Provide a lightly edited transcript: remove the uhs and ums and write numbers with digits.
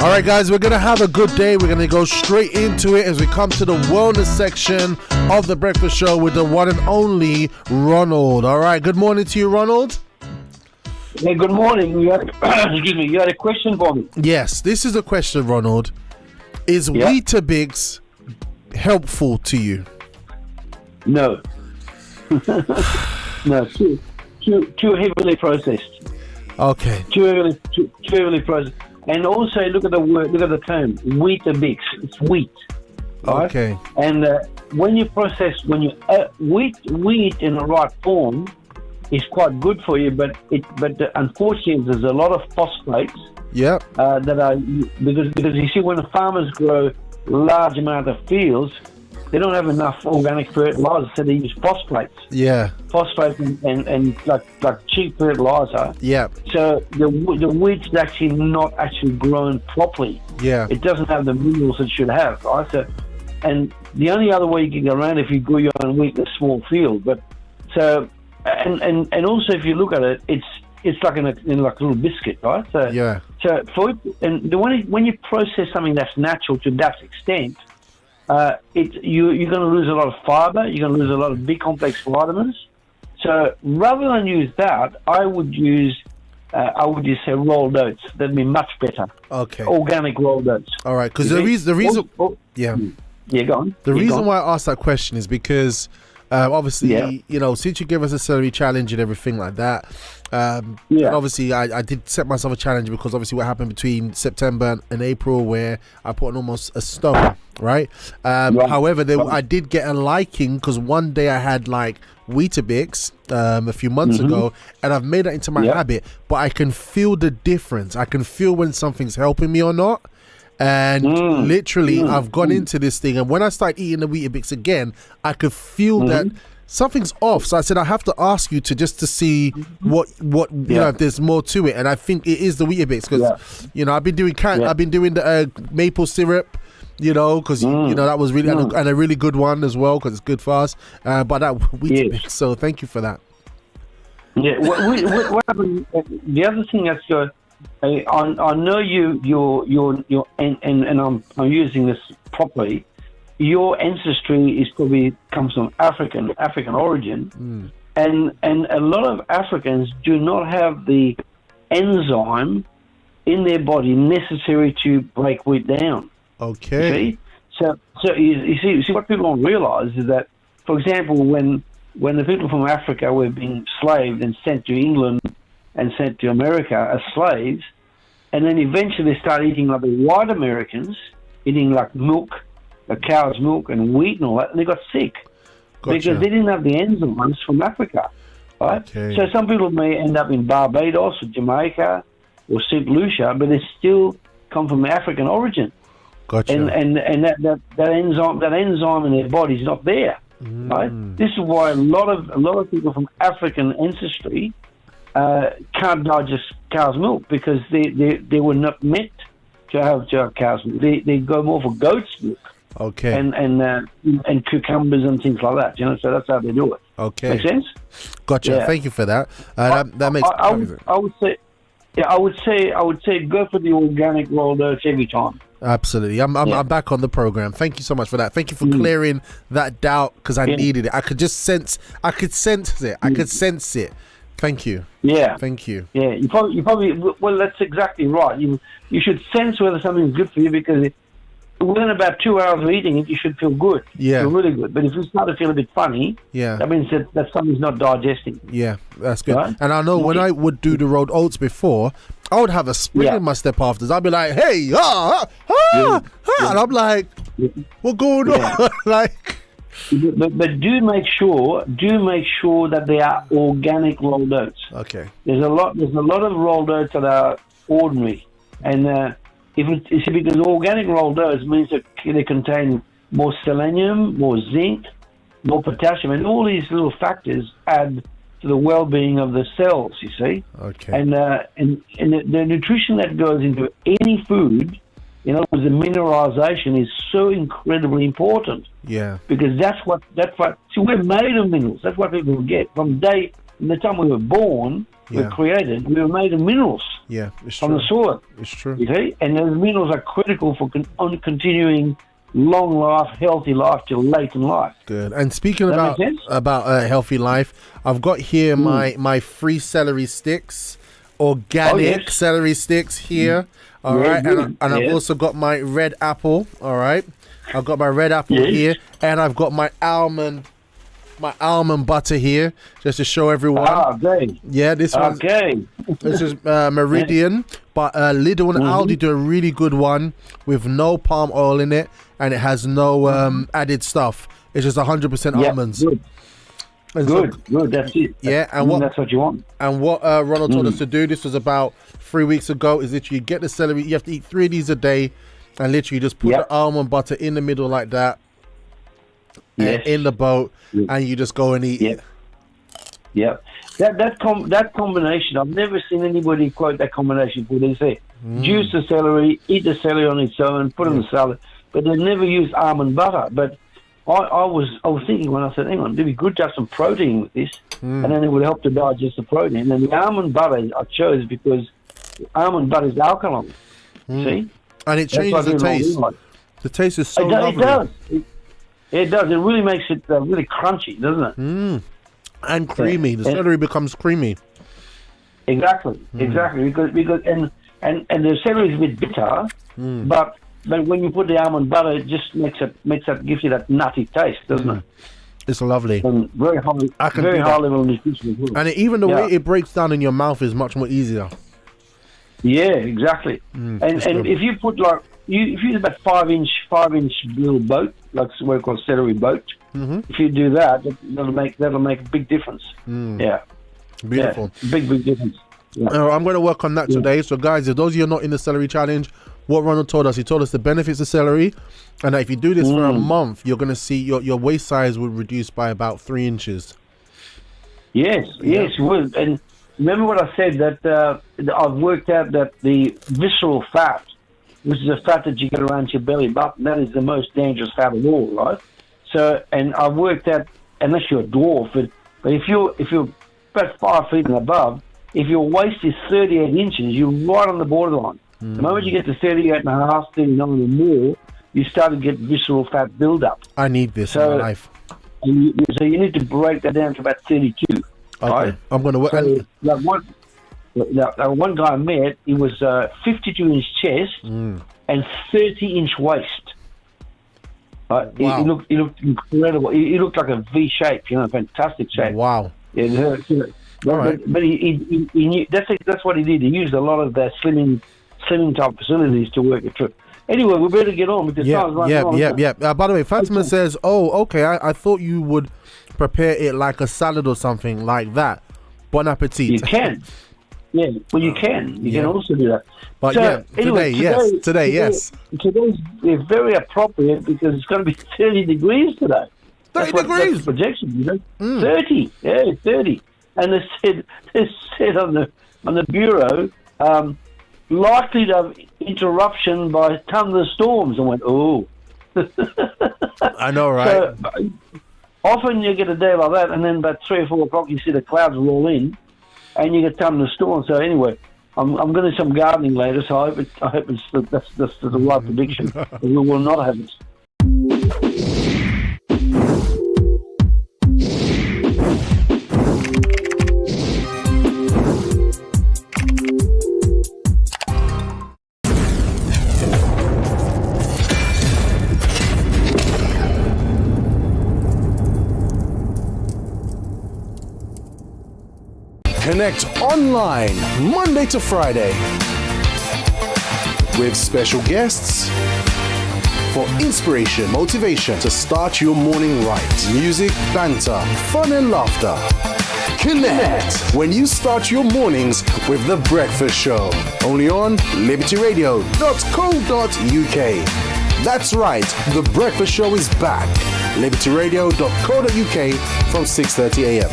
All right, guys, we're going to have a good day. We're going to go straight into it as we come to the wellness section of the breakfast show with the one and only Ronald. All right, good morning to you, Ronald. Hey, good morning. You had, excuse me, you had a question for me? Yes, this is a question, Ronald. Is Weetabix helpful to you? No. No, too heavily processed. Okay. Too heavily processed. And also look at the word, look at the term, Weetabix. It's wheat. Right? Okay. And when you wheat in the right form is quite good for you, but unfortunately there's a lot of phosphates. Yeah. That are because you see when the farmers grow large amount of fields, they don't have enough organic fertilizer, so they use phosphates. Yeah. Phosphates and like cheap fertilizer. Yeah. So the wheat's actually not actually grown properly. Yeah. It doesn't have the minerals it should have, right? So, and the only other way you can go around if you grow your own wheat in a small field. But so and also if you look at it, it's like in like a little biscuit, right? So yeah. So for it, and when you process something that's natural to that extent. You're going to lose a lot of fiber. You're going to lose a lot of B complex vitamins. So rather than use that, I would use say rolled oats. That'd be much better. Okay. Organic rolled oats. All right. Because the reason. Yeah. Yeah, go on. The reason why I asked that question is because obviously, you know, since you gave us a celery challenge and everything like that, and obviously I did set myself a challenge because obviously what happened between September and April where I put on almost a stone, right? However, I did get a liking because one day I had like Weetabix a few months ago, and I've made that into my habit, but I can feel the difference. I can feel when something's helping me or not. And literally, I've gone into this thing, and when I start eating the Weetabix again, I could feel that something's off. So I said I have to ask you to see what you know, if there's more to it. And I think it is the Weetabix because you know I've been doing the maple syrup, you know, because you know that was really and a really good one as well because it's good for us. But that Weetabix, so thank you for that. Yeah, what happened? The other thing that's good. I know you're and I'm using this properly. Your ancestry comes from African origin, and a lot of Africans do not have the enzyme in their body necessary to break wheat down. Okay. You see? So you see what people don't realize is that, for example, when the people from Africa were being enslaved and sent to England and sent to America as slaves, and then eventually they started eating like the white Americans, eating like milk, a cow's milk and wheat and all that, and they got sick because they didn't have the enzymes from Africa, right? Okay. So some people may end up in Barbados or Jamaica or St. Lucia, but they still come from African origin. Gotcha. And that enzyme in their body is not there, right? This is why a lot of people from African ancestry can't digest cow's milk because they were not meant to have cow's milk. They go more for goat's milk. Okay. And cucumbers and things like that. You know, so that's how they do it. Okay. Make sense? Gotcha. Yeah. Thank you for that. That makes. I would say go for the organic rolled oats every time. Absolutely. I'm back on the program. Thank you so much for that. Thank you for clearing that doubt because I needed it. I could sense it. I could sense it. Thank you. Yeah. Thank you. Yeah. You probably. Well, that's exactly right. You should sense whether something's good for you because within about 2 hours of eating it, you should feel good. Yeah. Feel really good. But if you start to feel a bit funny, that means that something's not digesting. Yeah, that's good. Right? And I know when I would do the rolled oats before, I would have a spring in my step after. I'd be like, hey, and I'm like, what going on? Like. But do make sure that they are organic rolled oats. Okay. There's a lot of rolled oats that are ordinary, and because organic rolled oats means that they contain more selenium, more zinc, more potassium, and all these little factors add to the well-being of the cells. You see. Okay. And the nutrition that goes into any food. In other words, the mineralization is so incredibly important. Yeah. Because that's what. See, we're made of minerals. That's what people get from day in the time we were born, we were created, we were made of minerals. Yeah, it's from true. the soil. It's true. You see? And those minerals are critical for continuing long life, healthy life till late in life. Good. And speaking about a healthy life, I've got here my free celery sticks, organic celery sticks here. All right, and I've also got my red apple. All right, I've got my red apple here, and I've got my almond butter here, just to show everyone. Yeah, this one. This is Meridian, but Lidl and Aldi do a really good one with no palm oil in it, and it has no added stuff. It's just 100% almonds. Good. That's it. Yeah, that's what you want. And what Ronald told us to do, this was about 3 weeks ago, is literally get the celery. You have to eat 3 of these a day, and literally just put the almond butter in the middle like that, in the boat, and you just go and eat it. Yeah, that combination, I've never seen anybody quote that combination. They say juice the celery, eat the celery on its own, put it in the salad, but they never use almond butter. But I was thinking when I said, hang on, it'd be good to have some protein with this, and then it would help to digest the protein. And the almond butter I chose because almond butter is alkaline. See, and it changes the taste. The taste is so lovely. It does. It does. It really makes it really crunchy, doesn't it? And creamy. The celery becomes creamy. Exactly. Because and the celery is a bit bitter, but when you put the almond butter, it just gives you that nutty taste, doesn't it? It's lovely. And very high level nutrition as well. And even the way it breaks down in your mouth is much more easier. Yeah, exactly. And if you put if you use about 5-inch little boat, like what we call celery boat, if you do that, that'll make a big difference. Yeah, beautiful. Yeah, big difference. Yeah. I'm going to work on that today. So guys, if those of you are not in the celery challenge, what Ronald told us, he told us the benefits of celery, and that if you do this for a month, you're going to see your waist size will reduce by about 3 inches. Yes, it will. And remember what I said, that I've worked out that the visceral fat, which is a fat that you get around your belly button, that is the most dangerous fat of all, right? So, and I've worked out, unless you're a dwarf, but if you're about 5 feet and above, if your waist is 38 inches, you're right on the borderline. The moment you get to 38 and a half, 39 or more, you start to get visceral fat buildup. I need this in my life. So you need to break that down to about 32. Okay, right? I'm going to work. So, one guy I met, he was 52-inch chest and 30-inch waist. Wow. He looked incredible. He looked like a V shape, fantastic shape. Wow. Yeah, but he knew that's what he did. He used a lot of the slimming type facilities to work it through. Anyway, we better get on because time's running on. By the way, Fatima says, "Oh, okay. I thought you would prepare it like a salad or something like that." Bon appetit. You can. Yeah, well, you can. You can also do that. But so, today, yes. Today's very appropriate because it's going to be 30 degrees today. 30 degrees? That's the projection, 30. Yeah, 30. And they said on the bureau, likely to have interruption by thunderstorms. I went, oh. I know, right? So, often you get a day like that, and then about 3 or 4 o'clock you see the clouds roll in, and you get thunderstorms. So anyway, I'm going to do some gardening later, so I hope that's the right prediction. We will not have it. Connect online Monday to Friday with special guests for inspiration, motivation to start your morning right. Music, banter, fun and laughter. Connect when you start your mornings with The Breakfast Show. Only on libertyradio.co.uk. That's right, The Breakfast Show is back. libertyradio.co.uk from 6:30 a.m.